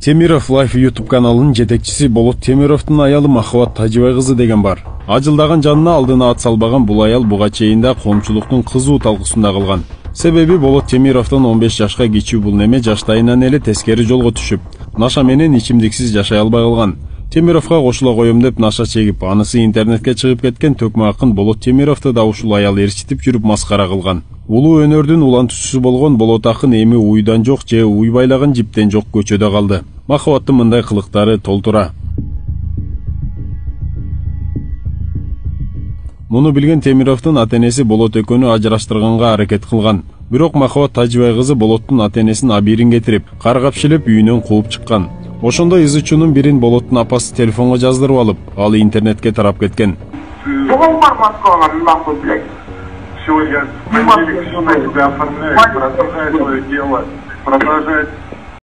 Темиров Лайф YouTube каналынын жетекчиси Болот Темировдун аялы Махабат Тажибай кызы деген бар. Ажылдаган жанына алдына ат салбаган бул аял буга чейин да коомчулуктун кызуу талкуусунда калган. Себеби Болот Темировдон 15 жашка кичүү бул неме жаштайынан эле тескери жолго түшүп, наша менен ичимдиксиз жашай албай калган. Темировго кошула коем деп наша чегип, анысы интернетке чыгып кеткен төкмө акын Болот Темировду да ушул аял ээрчитип жүрүп маскара кылган. Улуу өнөрдүн улантуучусу болгон Болот акын эми уйдан жок же уй байлаган жиптен жок көчөдө калды. Махабаттын мындай кылыктары толтура. Муну билген Темировдун ата-энеси Болот экөөнү ажыраштырганга аракет кылган. Бирок Махабат Тажибай кызы Болоттун ата-энесин абийирин кетирип, каргап-шилеп үйүнөн кууп чыккан. Ошондо изучунун бирин Болоттун апасы телефонго жаздырып алып, ал интернетке тарап кеткен. Сегодня в понедельник, все на тебя оформляет, продолжает свое дело, продолжает